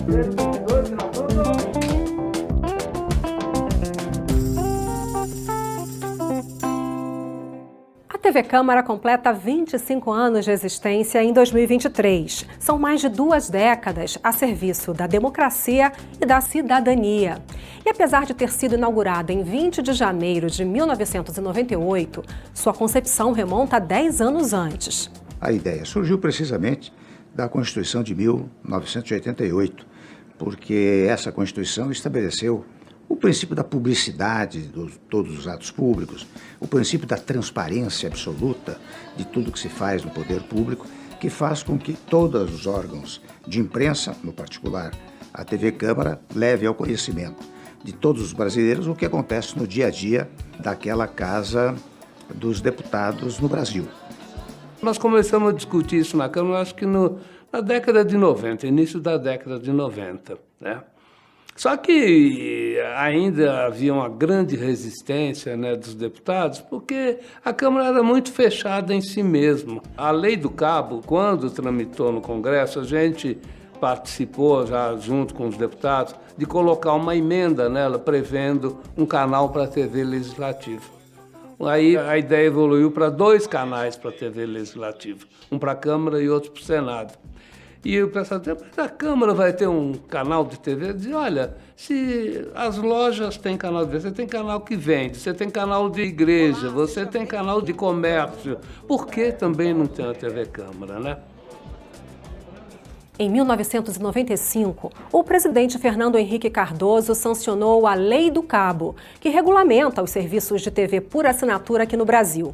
A TV Câmara completa 25 anos de existência em 2023. São mais de 2 décadas a serviço da democracia e da cidadania. E apesar de ter sido inaugurada em 20 de janeiro de 1998, sua concepção remonta a 10 anos antes. A ideia surgiu precisamente da Constituição de 1988, porque essa Constituição estabeleceu o princípio da publicidade de todos os atos públicos, o princípio da transparência absoluta de tudo que se faz no poder público, que faz com que todos os órgãos de imprensa, no particular a TV Câmara, leve ao conhecimento de todos os brasileiros o que acontece no dia a dia daquela Casa dos Deputados no Brasil. Nós começamos a discutir isso na Câmara, acho que na década de 90, início da década de 90, né? Só que ainda havia uma grande resistência, né, dos deputados, porque a Câmara era muito fechada em si mesma. A Lei do Cabo, quando tramitou no Congresso, a gente participou, já junto com os deputados, de colocar uma emenda nela, prevendo um canal para a TV Legislativa. Aí a ideia evoluiu para 2 canais para a TV Legislativa, um para a Câmara e outro para o Senado. E o pessoal dizia, mas a Câmara vai ter um canal de TV? Eu dizia, olha, se as lojas têm canal de TV, você tem canal que vende, você tem canal de igreja, você tem canal de comércio, por que também não tem a TV Câmara, né? Em 1995, o presidente Fernando Henrique Cardoso sancionou a Lei do Cabo, que regulamenta os serviços de TV por assinatura aqui no Brasil.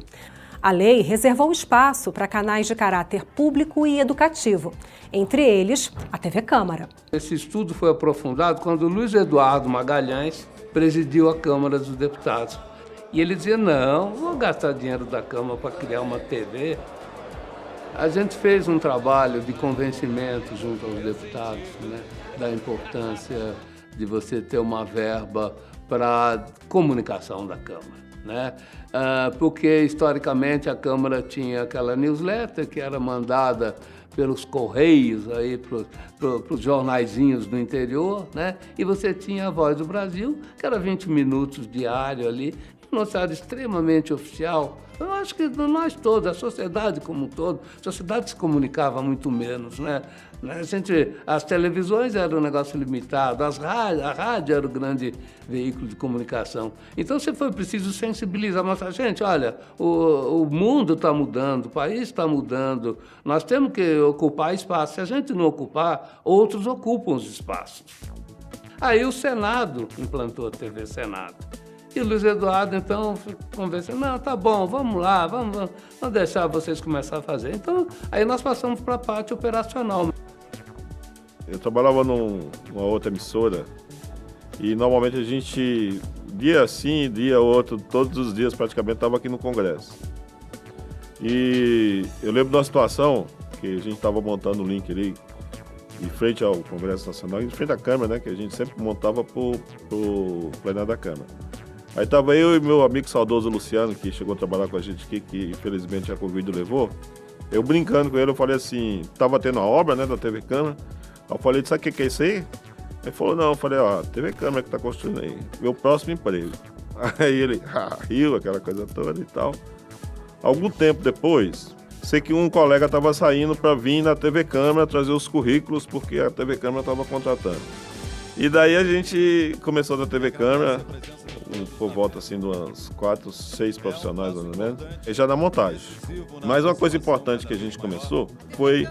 A lei reservou espaço para canais de caráter público e educativo, entre eles a TV Câmara. Esse estudo foi aprofundado quando Luiz Eduardo Magalhães presidiu a Câmara dos Deputados. E ele dizia, não vou gastar dinheiro da Câmara para criar uma TV. A gente fez um trabalho de convencimento junto aos deputados, né, da importância de você ter uma verba para comunicação da Câmara, né? Porque, historicamente, a Câmara tinha aquela newsletter que era mandada pelos correios aí para os jornaizinhos do interior, né? E você tinha a Voz do Brasil, que era 20 minutos diário ali, um noticiário extremamente oficial. Eu acho que nós todos, a sociedade como um todo, a sociedade se comunicava muito menos, né? As televisões eram um negócio limitado, a rádio era o grande veículo de comunicação. Então, foi preciso sensibilizar, mostrar, gente, olha, o mundo está mudando, o país está mudando, nós temos que ocupar espaço. Se a gente não ocupar, outros ocupam os espaços. Aí o Senado implantou a TV Senado. E o Luiz Eduardo, então, conversou, não, tá bom, vamos lá, vamos deixar vocês começar a fazer. Então, aí nós passamos para a parte operacional. Eu trabalhava numa outra emissora e normalmente a gente, dia sim, dia outro, todos os dias praticamente estava aqui no Congresso. E eu lembro de uma situação que a gente estava montando um link ali, em frente ao Congresso Nacional, em frente à Câmara, né, que a gente sempre montava para o plenário da Câmara. Aí estava eu e meu amigo saudoso Luciano, que chegou a trabalhar com a gente aqui, que infelizmente a Covid levou. Eu brincando com ele, eu falei assim, estava tendo a obra, né, da TV Câmara. Aí eu falei, sabe o que é isso aí? Ele falou, não, eu falei, ó, a TV Câmara que está construindo aí, meu próximo emprego. Aí ele riu, aquela coisa toda e tal. Algum tempo depois, sei que um colega estava saindo para vir na TV Câmara trazer os currículos, porque a TV Câmara estava contratando. E daí a gente começou na TV Câmara, por volta assim de umas 4, 6 profissionais, mais ou menos, e já na montagem. Mas uma coisa importante que a gente começou foi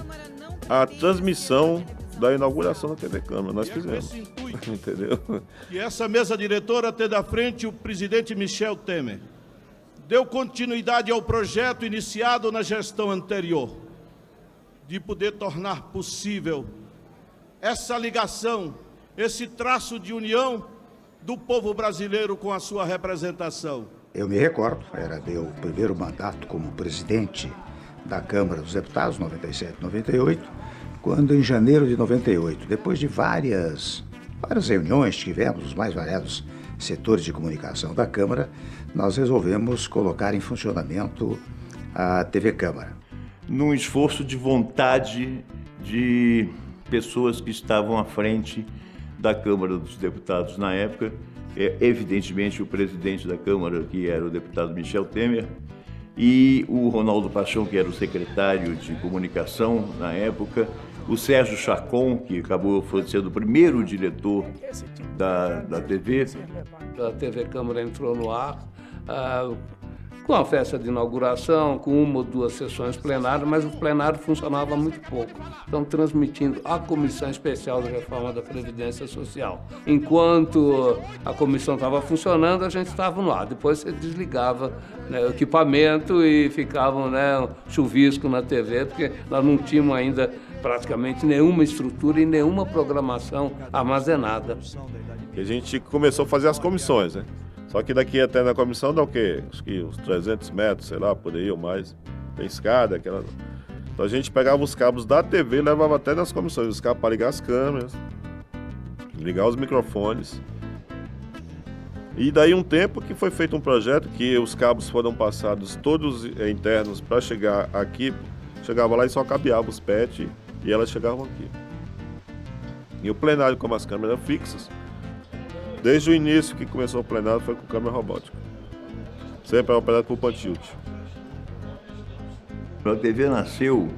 a transmissão da inauguração da TV Câmara. Nós fizemos, entendeu? E essa mesa diretora teve à frente o presidente Michel Temer. Deu continuidade ao projeto iniciado na gestão anterior, de poder tornar possível essa ligação, esse traço de união do povo brasileiro com a sua representação. Eu me recordo, era meu primeiro mandato como presidente da Câmara dos Deputados, 97, 98, quando em janeiro de 98, depois de várias reuniões que tivemos, os mais variados setores de comunicação da Câmara, nós resolvemos colocar em funcionamento a TV Câmara. Num esforço de vontade de pessoas que estavam à frente da Câmara dos Deputados na época. Evidentemente, o presidente da Câmara, que era o deputado Michel Temer, e o Ronaldo Paixão, que era o secretário de comunicação na época, o Sérgio Chacon, que acabou sendo o primeiro diretor da TV. A TV Câmara entrou no ar com a festa de inauguração, com uma ou duas sessões plenárias, mas o plenário funcionava muito pouco. Então, transmitindo a Comissão Especial de Reforma da Previdência Social. Enquanto a comissão estava funcionando, a gente estava no ar. Depois você desligava, né, o equipamento e ficava, um chuvisco na TV, porque nós não tínhamos ainda praticamente nenhuma estrutura e nenhuma programação armazenada. E a gente começou a fazer as comissões, né? Só que daqui até na comissão dá o quê? Acho que uns 300 metros, sei lá, por aí ou mais. Tem escada, aquela... Então a gente pegava os cabos da TV e levava até nas comissões. Os cabos para ligar as câmeras, ligar os microfones. E daí um tempo que foi feito um projeto que os cabos foram passados todos internos para chegar aqui. Chegava lá e só cabeava os PET e elas chegavam aqui. E o plenário, como as câmeras fixas, desde o início que começou o plenário foi com câmera robótica. Sempre era operado por Pantilt. A TV nasceu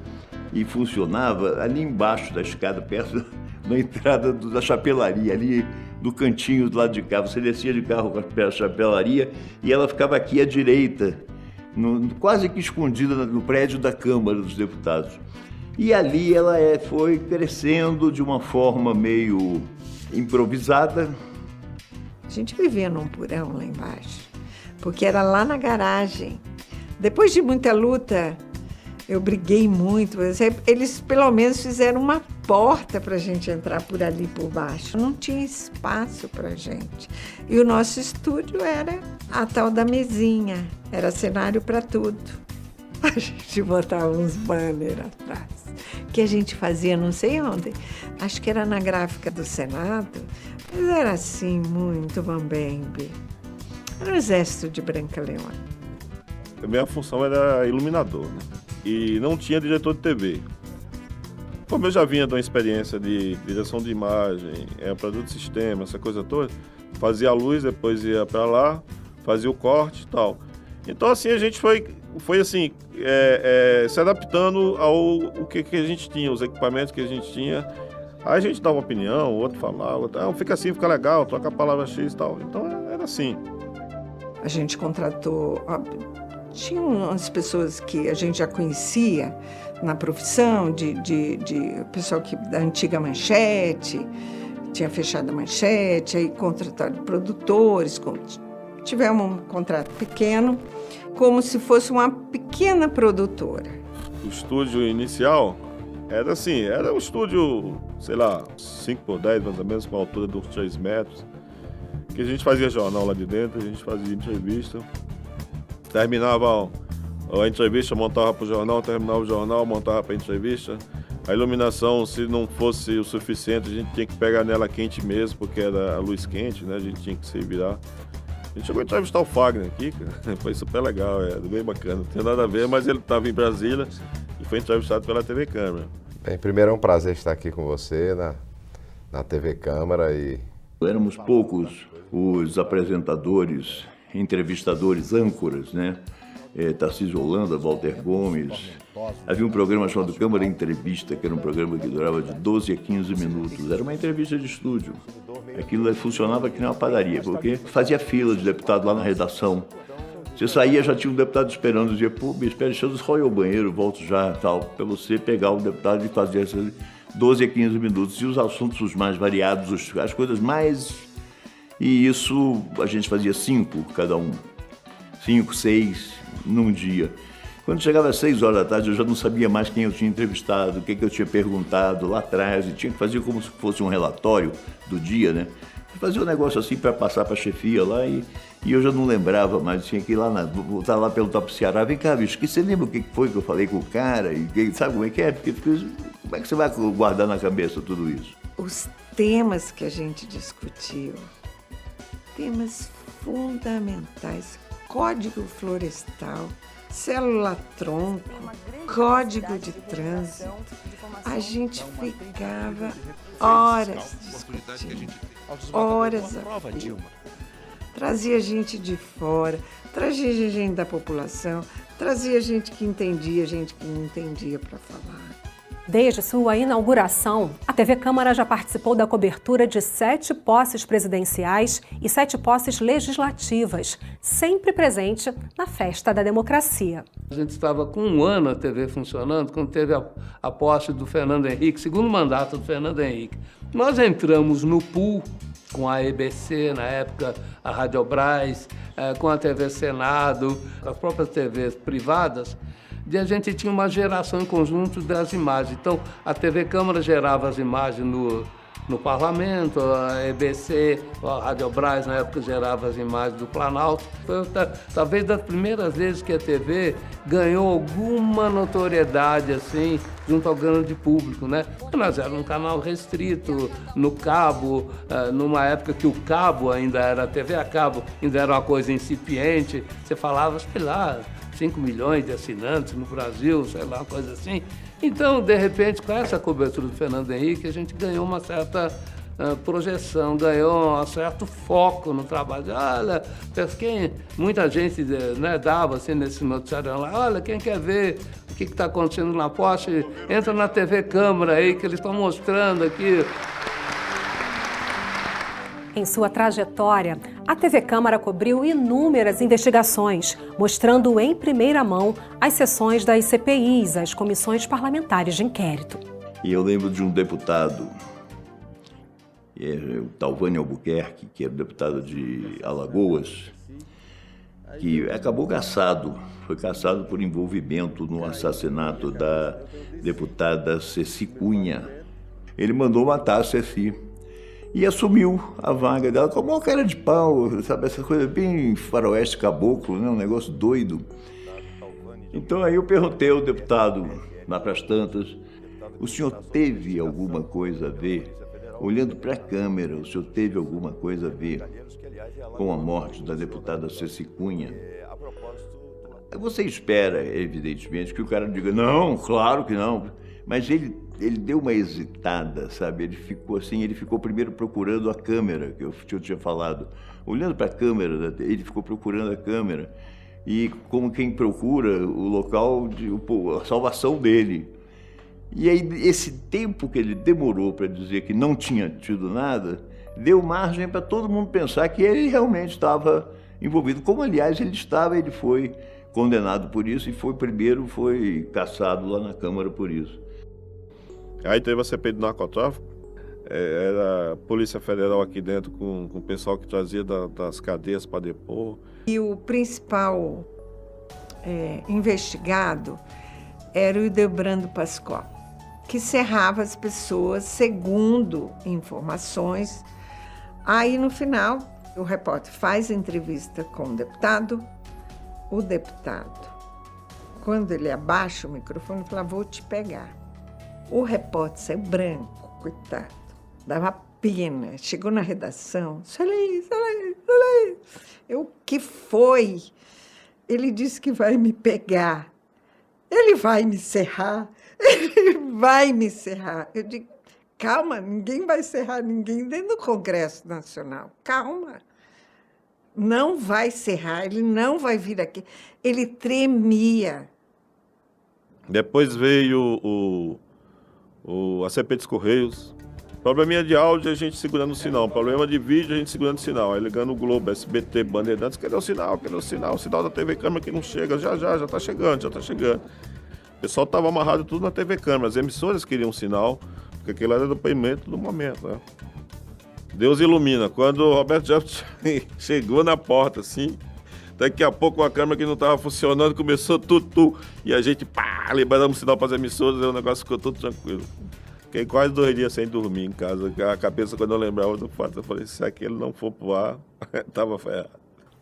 e funcionava ali embaixo da escada, perto da entrada da chapelaria, ali do cantinho do lado de cá. Você descia de carro para a chapelaria e ela ficava aqui à direita, quase que escondida no prédio da Câmara dos Deputados. E ali ela foi crescendo de uma forma meio improvisada. A gente vivia num porão lá embaixo, porque era lá na garagem. Depois de muita luta, eu briguei muito. Eles pelo menos fizeram uma porta para a gente entrar por ali por baixo. Não tinha espaço para a gente. E o nosso estúdio era a tal da mesinha, era cenário para tudo. A gente botava uns banners atrás, que a gente fazia não sei onde. Acho que era na gráfica do Senado. Mas era assim, muito mambembe. Era o exército de Branca Leone. A minha função era iluminador, né? E não tinha diretor de TV. Como eu já vinha de uma experiência de direção de imagem, produto de sistema, essa coisa toda, fazia a luz, depois ia para lá, fazia o corte e tal. Então, assim, a gente foi assim, se adaptando ao que a gente tinha, os equipamentos que a gente tinha. Aí a gente dava opinião, o outro falava, fica assim, fica legal, troca a palavra X e tal. Então era assim. A gente contratou, tinha umas pessoas que a gente já conhecia na profissão, de pessoal da antiga Manchete, tinha fechado a Manchete, aí contrataram produtores, tivemos um contrato pequeno, como se fosse uma pequena produtora. O estúdio inicial era assim, era um estúdio, sei lá, 5x10 mais ou menos, com a altura de uns 3 metros, que a gente fazia jornal lá de dentro, a gente fazia entrevista, terminava a entrevista, montava para o jornal, terminava o jornal, montava para a entrevista. A iluminação, se não fosse o suficiente, a gente tinha que pegar nela quente mesmo, porque era a luz quente, né? A gente tinha que se virar. A gente chegou a entrevistar o Fagner aqui, cara. Foi super legal, bem bacana. Não tem nada a ver, mas ele estava em Brasília e foi entrevistado pela TV Câmara. Bem, primeiro é um prazer estar aqui com você na TV Câmara e... Éramos poucos os apresentadores, entrevistadores, âncoras, né? Tarcísio Holanda, Walter Gomes. Havia um programa chamado Câmara Entrevista, que era um programa que durava de 12 a 15 minutos. Era uma entrevista de estúdio. Aquilo funcionava aqui numa padaria, porque fazia fila de deputado lá na redação. Você saía, já tinha um deputado esperando, dizia, pô, me espera, deixa eu só ir ao banheiro, volto já, tal, para você pegar o deputado e fazer essas 12 a 15 minutos. E os assuntos os mais variados, as coisas mais... E isso a gente fazia 5 cada um. 5, 6 num dia. Quando chegava às 6 horas da tarde, eu já não sabia mais quem eu tinha entrevistado, o que eu tinha perguntado lá atrás, e tinha que fazer como se fosse um relatório do dia, né? Fazia um negócio assim para passar para a chefia lá e eu já não lembrava mais, tinha que ir lá, voltar lá perguntar para o Ceará, vem cá, bicho, você lembra o que foi que eu falei com o cara? E sabe como é que é? Porque como é que você vai guardar na cabeça tudo isso? Os temas que a gente discutiu, temas fundamentais, código florestal, célula-tronco, código de trânsito, a gente ficava horas discutindo, horas a fio. Trazia gente de fora, trazia gente da população, trazia gente que entendia, gente que não entendia para falar. Desde sua inauguração, a TV Câmara já participou da cobertura de 7 posses presidenciais e 7 posses legislativas, sempre presente na festa da democracia. A gente estava com 1 ano a TV funcionando, quando teve a posse do Fernando Henrique, segundo mandato do Fernando Henrique. Nós entramos no pool com a EBC, na época a Radiobras, com a TV Senado, as próprias TVs privadas, e a gente tinha uma geração em conjunto das imagens. Então, a TV Câmara gerava as imagens no Parlamento, a EBC, a Radiobras, na época, gerava as imagens do Planalto. Foi talvez das primeiras vezes que a TV ganhou alguma notoriedade, assim, junto ao grande público, né? Nós éramos um canal restrito, no cabo, numa época que o cabo ainda era, a TV a cabo ainda era uma coisa incipiente. Você falava, sei lá, 5 milhões de assinantes no Brasil, sei lá, uma coisa assim. Então, de repente, com essa cobertura do Fernando Henrique, a gente ganhou uma certa projeção, ganhou um certo foco no trabalho. Olha, muita gente, né, dava assim nesse noticiário lá, olha, quem quer ver o que está acontecendo na posse, entra na TV Câmara aí, que eles estão mostrando aqui. Em sua trajetória, a TV Câmara cobriu inúmeras investigações, mostrando em primeira mão as sessões das CPIs, as comissões parlamentares de inquérito. E eu lembro de um deputado, o Talvani Albuquerque, que era deputado de Alagoas, que acabou cassado, foi cassado por envolvimento no assassinato da deputada Ceci Cunha. Ele mandou matar a Ceci e assumiu a vaga dela com uma cara de pau, sabe, essa coisa bem faroeste caboclo, né? Um negócio doido. Então aí eu perguntei ao deputado, lá para as tantas, o senhor teve alguma coisa a ver, olhando para a câmera, o senhor teve alguma coisa a ver com a morte da deputada Ceci Cunha? Você espera, evidentemente, que o cara diga, não, claro que não, mas ele deu uma hesitada, sabe? Ele ficou primeiro procurando a câmera, que eu tinha falado. Olhando para a câmera, ele ficou procurando a câmera. E como quem procura o local, a salvação dele. E aí, esse tempo que ele demorou para dizer que não tinha tido nada, deu margem para todo mundo pensar que ele realmente estava envolvido. Como, aliás, ele foi condenado por isso e foi cassado lá na Câmara por isso. Aí teve a CPI do narcotráfico, era a Polícia Federal aqui dentro com o pessoal que trazia das cadeias para depor. E o principal investigado era o Ildebrando Pascoal, que cerrava as pessoas segundo informações. Aí, no final, o repórter faz entrevista com o deputado, quando ele abaixa o microfone, fala, vou te pegar. O repórter saiu branco, coitado, dava pena. Chegou na redação, Soleil. O que foi? Ele disse que vai me pegar. Ele vai me cerrar. Ele vai me cerrar. Eu digo, calma, ninguém vai cerrar ninguém dentro do Congresso Nacional. Calma. Não vai cerrar, ele não vai vir aqui. Ele tremia. Depois veio a CPI dos Correios. Probleminha de áudio, a gente segurando o sinal. Problema de vídeo, a gente segurando o sinal. Aí ligando o Globo, SBT, Bandeirantes, cadê o sinal? O sinal da TV Câmara que não chega. Já tá chegando. O pessoal tava amarrado tudo na TV Câmara. As emissoras queriam um sinal, porque aquele era o depoimento do momento, né? Deus ilumina. Quando o Roberto Jefferson chegou na porta, assim, daqui a pouco a câmera que não estava funcionando começou tudo. E a gente, liberamos o sinal para as emissoras e o negócio ficou tudo tranquilo. Fiquei quase 2 dias sem dormir em casa. A cabeça, quando eu lembrava do fato, eu falei, se aquele não for pro ar, estava ferrado.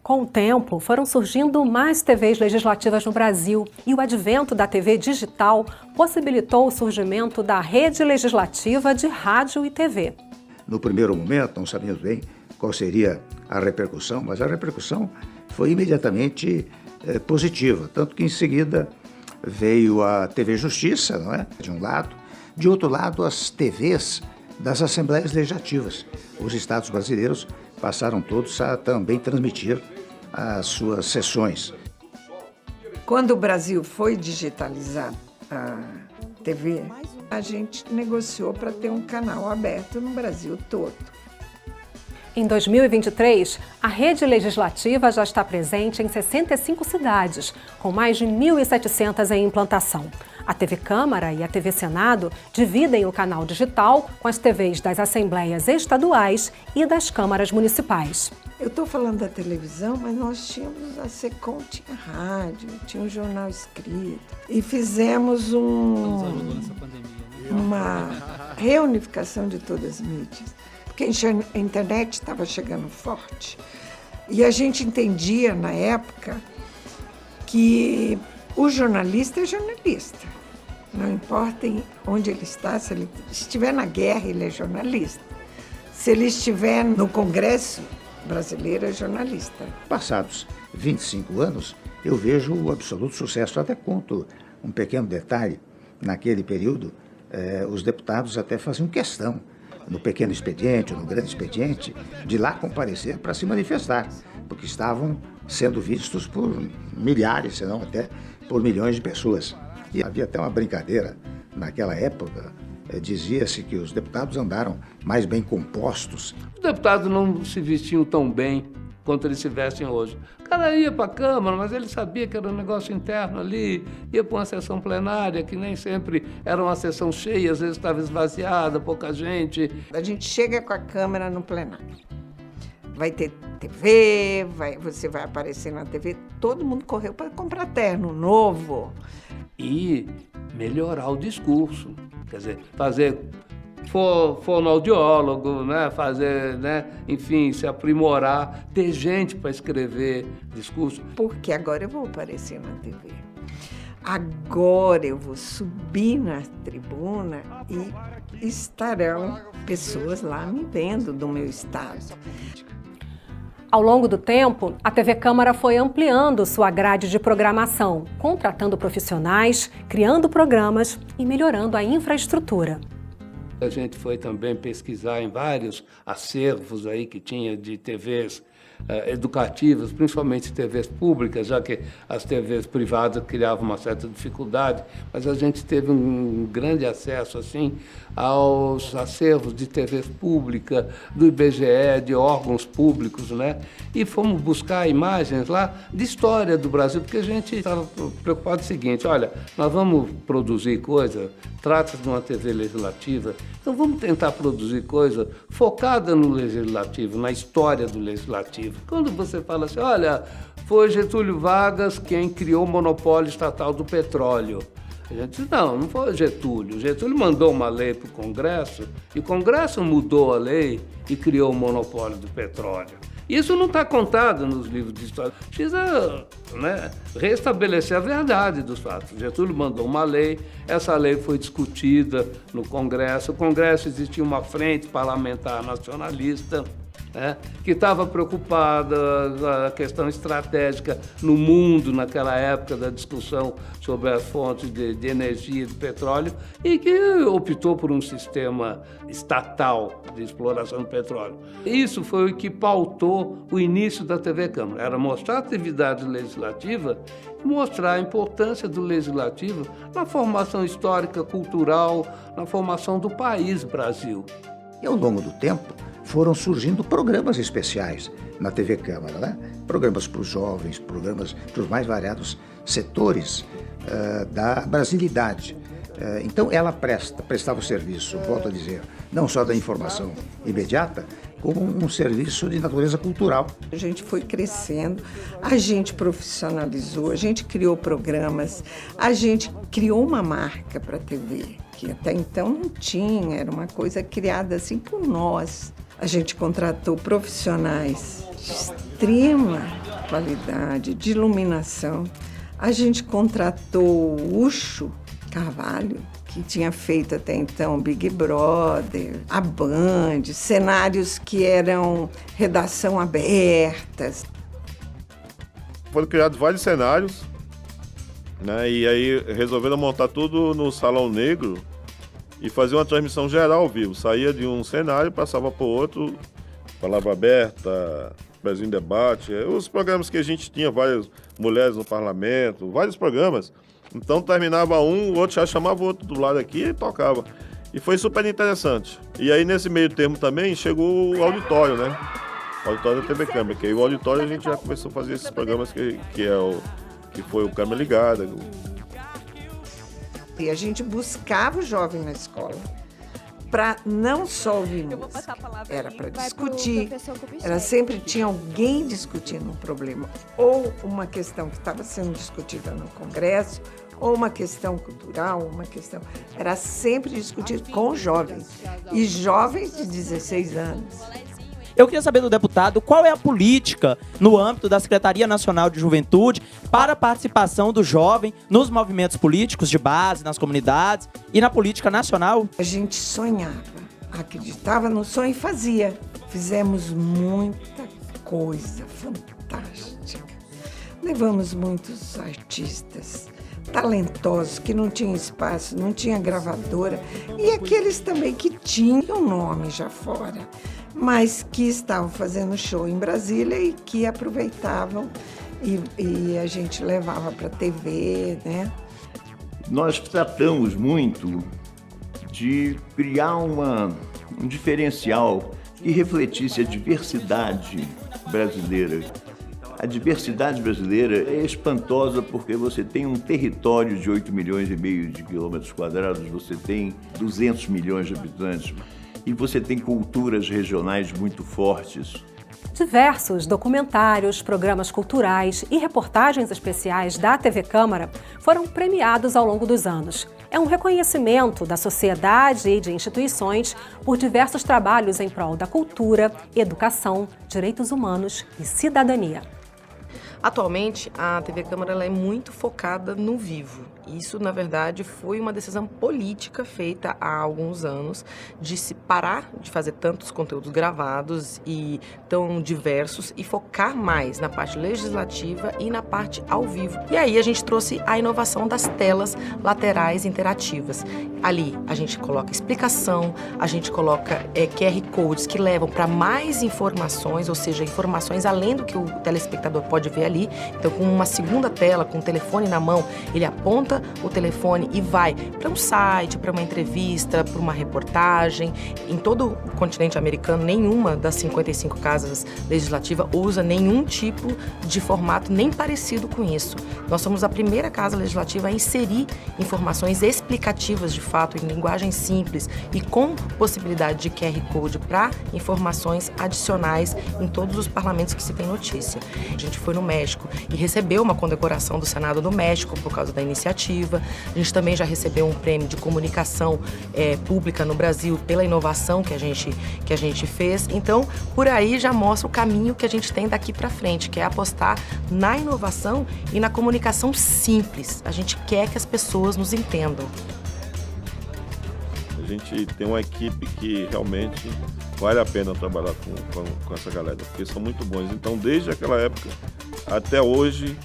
Com o tempo, foram surgindo mais TVs legislativas no Brasil e o advento da TV digital possibilitou o surgimento da rede legislativa de rádio e TV. No primeiro momento, não sabíamos bem qual seria a repercussão, mas a repercussão foi imediatamente positiva, tanto que em seguida veio a TV Justiça, não é? De um lado, De outro lado, as TVs das Assembleias Legislativas. Os estados brasileiros passaram todos a também transmitir as suas sessões. Quando o Brasil foi digitalizar a TV, a gente negociou para ter um canal aberto no Brasil todo. Em 2023, a rede legislativa já está presente em 65 cidades, com mais de 1.700 em implantação. A TV Câmara e a TV Senado dividem o canal digital com as TVs das Assembleias Estaduais e das Câmaras Municipais. Eu estou falando da televisão, mas nós tínhamos a SECOM, tinha rádio, tinha um jornal escrito. E fizemos uma reunificação de todas as mídias. Porque a internet estava chegando forte. E a gente entendia, na época, que o jornalista é jornalista. Não importa onde ele está, se ele estiver na guerra, ele é jornalista. Se ele estiver no Congresso brasileiro, é jornalista. Passados 25 anos, eu vejo o absoluto sucesso. Até conto um pequeno detalhe. Naquele período, os deputados até faziam questão, no pequeno expediente ou no grande expediente, de lá comparecer para se manifestar, porque estavam sendo vistos por milhares, se não até por milhões de pessoas. E havia até uma brincadeira naquela época, dizia-se que os deputados andaram mais bem compostos. Os deputados não se vestiam tão bem quanto eles se vestem hoje. O cara ia para a Câmara, mas ele sabia que era um negócio interno ali, ia para uma sessão plenária, que nem sempre era uma sessão cheia, às vezes estava esvaziada, pouca gente. A gente chega com a Câmara no plenário. Vai ter TV, você vai aparecer na TV, todo mundo correu para comprar terno novo. E melhorar o discurso, quer dizer, fazer fonoaudiólogo, né? Fazer, né? Enfim, se aprimorar, ter gente para escrever discurso. Porque agora eu vou aparecer na TV. Agora eu vou subir na tribuna e estarão pessoas lá me vendo do meu estado. Ao longo do tempo, a TV Câmara foi ampliando sua grade de programação, contratando profissionais, criando programas e melhorando a infraestrutura. A gente foi também pesquisar em vários acervos aí que tinha de TVs educativas, principalmente TVs públicas, já que as TVs privadas criavam uma certa dificuldade, mas a gente teve um grande acesso assim aos acervos de TVs públicas, do IBGE, de órgãos públicos, né? E fomos buscar imagens lá de história do Brasil, porque a gente estava preocupado com o seguinte: olha, nós vamos produzir coisa, trata-se de uma TV legislativa, então vamos tentar produzir coisa focada no legislativo, na história do legislativo. Quando você fala assim, olha, foi Getúlio Vargas quem criou o monopólio estatal do petróleo. A gente diz, não foi Getúlio. Getúlio mandou uma lei para o Congresso e o Congresso mudou a lei e criou o monopólio do petróleo. Isso não está contado nos livros de história. Precisa, né, restabelecer a verdade dos fatos. Getúlio mandou uma lei, essa lei foi discutida no Congresso. No Congresso existia uma frente parlamentar nacionalista, né, que estava preocupada com a questão estratégica no mundo naquela época da discussão sobre as fontes de energia do petróleo e que optou por um sistema estatal de exploração do petróleo. Isso foi o que pautou o início da TV Câmara, era mostrar a atividade legislativa e mostrar a importância do legislativo na formação histórica, cultural, na formação do país Brasil. E ao longo do tempo, foram surgindo programas especiais na TV Câmara, né? Programas para os jovens, programas para os mais variados setores da brasilidade. Então, ela prestava o serviço, volto a dizer, não só da informação imediata, como um serviço de natureza cultural. A gente foi crescendo, a gente profissionalizou, a gente criou programas, a gente criou uma marca para a TV, que até então não tinha, era uma coisa criada assim por nós. A gente contratou profissionais de extrema qualidade, de iluminação. A gente contratou o Ucho Carvalho, que tinha feito até então Big Brother, a Band, cenários que eram redação abertas. Foram criados vários cenários, né? E aí resolveram montar tudo no Salão Negro, e fazia uma transmissão geral ao vivo. Saía de um cenário, passava para o outro, Palavra Aberta, Brasil em Debate, os programas que a gente tinha, várias mulheres no parlamento, vários programas. Então terminava um, o outro já chamava o outro do lado aqui e tocava. E foi super interessante. E aí nesse meio termo também chegou o auditório, né? O auditório da TV Câmara, que aí o auditório a gente já começou a fazer esses programas que foi o Câmara Ligada. E a gente buscava o jovem na escola para não só ouvir música, era para discutir, sempre tinha alguém discutindo um problema, ou uma questão que estava sendo discutida no Congresso, ou uma questão cultural, era sempre discutido com jovens, e jovens de 16 anos. Eu queria saber do deputado qual é a política no âmbito da Secretaria Nacional de Juventude para a participação do jovem nos movimentos políticos de base, nas comunidades e na política nacional. A gente sonhava, acreditava no sonho e fazia. Fizemos muita coisa fantástica. Levamos muitos artistas talentosos que não tinham espaço, não tinha gravadora, e aqueles também que tinham nome já fora, mas que estavam fazendo show em Brasília e que aproveitavam e a gente levava para a TV, né? Nós tratamos muito de criar um diferencial que refletisse a diversidade brasileira. A diversidade brasileira é espantosa porque você tem um território de 8,5 milhões de quilômetros quadrados, você tem 200 milhões de habitantes e você tem culturas regionais muito fortes. Diversos documentários, programas culturais e reportagens especiais da TV Câmara foram premiados ao longo dos anos. É um reconhecimento da sociedade e de instituições por diversos trabalhos em prol da cultura, educação, direitos humanos e cidadania. Atualmente, a TV Câmara ela é muito focada no vivo. Isso, na verdade, foi uma decisão política feita há alguns anos de se parar de fazer tantos conteúdos gravados e tão diversos e focar mais na parte legislativa e na parte ao vivo. E aí a gente trouxe a inovação das telas laterais interativas. Ali a gente coloca explicação, a gente coloca QR Codes que levam para mais informações, ou seja, informações além do que o telespectador pode ver ali. Então, com uma segunda tela, com o telefone na mão, ele aponta o telefone e vai para um site, para uma entrevista, para uma reportagem. Em todo o continente americano, nenhuma das 55 casas legislativas usa nenhum tipo de formato nem parecido com isso. Nós somos a primeira casa legislativa a inserir informações explicativas, de fato, em linguagem simples e com possibilidade de QR Code para informações adicionais em todos os parlamentos que se tem notícia. A gente foi no México e recebeu uma condecoração do Senado do México por causa da iniciativa. A gente também já recebeu um prêmio de comunicação pública no Brasil pela inovação que a gente fez. Então, por aí já mostra o caminho que a gente tem daqui para frente, que é apostar na inovação e na comunicação simples. A gente quer que as pessoas nos entendam. A gente tem uma equipe que realmente vale a pena trabalhar com essa galera, porque são muito bons. Então, desde aquela época até hoje,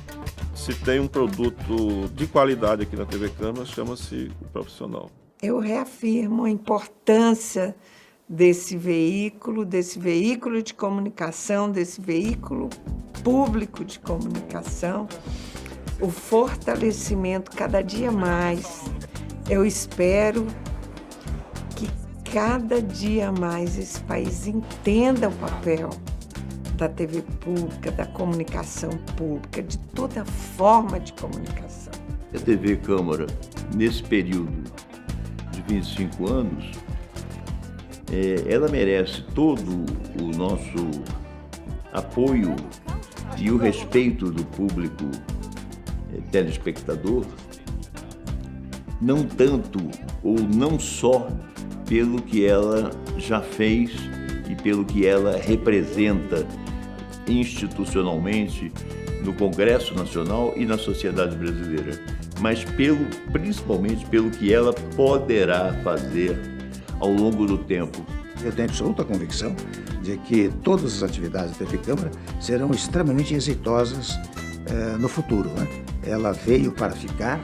se tem um produto de qualidade aqui na TV Câmara, chama-se o profissional. Eu reafirmo a importância desse veículo de comunicação, desse veículo público de comunicação, o fortalecimento cada dia mais. Eu espero que cada dia mais esse país entenda o papel da TV pública, da comunicação pública, de toda forma de comunicação. A TV Câmara, nesse período de 25 anos, ela merece todo o nosso apoio e o respeito do público telespectador, não tanto ou não só pelo que ela já fez e pelo que ela representa institucionalmente no Congresso Nacional e na sociedade brasileira, mas principalmente pelo que ela poderá fazer ao longo do tempo. Eu tenho absoluta convicção de que todas as atividades da TV Câmara serão extremamente exitosas no futuro, né? Ela veio para ficar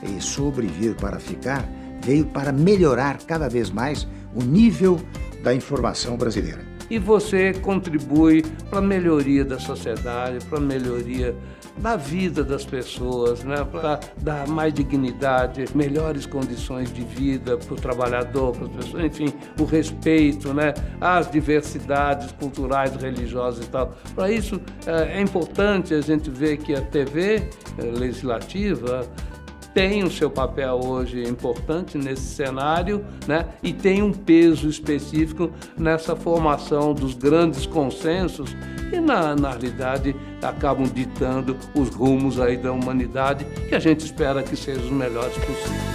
e sobrevir para ficar veio para melhorar cada vez mais o nível da informação brasileira. E você contribui para a melhoria da sociedade, para a melhoria da vida das pessoas, né? Para dar mais dignidade, melhores condições de vida para o trabalhador, para as pessoas, enfim, o respeito, né? Às diversidades culturais, religiosas e tal. Para isso é importante a gente ver que a TV legislativa tem o seu papel hoje importante nesse cenário, né? E tem um peso específico nessa formação dos grandes consensos que, na realidade, acabam ditando os rumos aí da humanidade, que a gente espera que sejam os melhores possíveis.